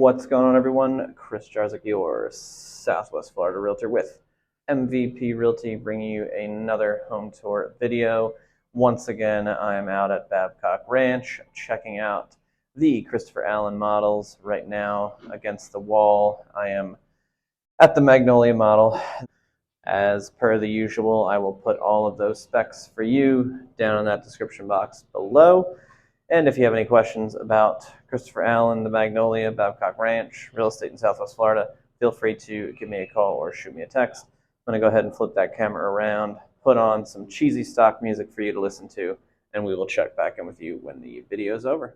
What's going on, everyone? Chris Jarzik, your Southwest Florida realtor with MVP Realty, bringing you another home tour video. Once again, I am out at Babcock Ranch checking out the Christopher Allen models. Right now, against the wall, I am at the Magnolia model. As per the usual, I will put all of those specs for you down in that description box below. And if you have any questions about Christopher Allen, the Magnolia, Babcock Ranch, real estate in Southwest Florida, feel free to give me a call or shoot me a text. I'm going to go ahead and flip that camera around, put on some cheesy stock music for you to listen to, and we will check back in with you when the video is over.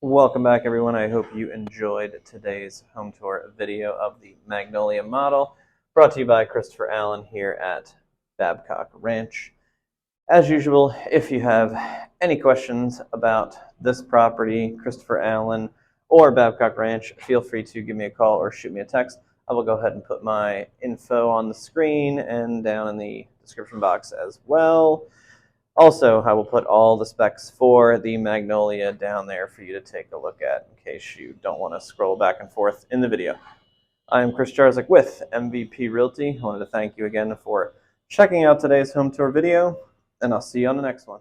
Welcome back, everyone. I hope you enjoyed today's home tour video of the Magnolia model, brought to you by Christopher Allen here at Babcock Ranch. As usual, if you have any questions about this property, Christopher Allen, or Babcock Ranch, feel free to give me a call or shoot me a text. I will go ahead and put my info on the screen and down in the description box as well. Also, I will put all the specs for the Magnolia down there for you to take a look at in case you don't want to scroll back and forth in the video. I am Chris Jarzik with MVP Realty. I wanted to thank you again for checking out today's home tour video, and I'll see you on the next one.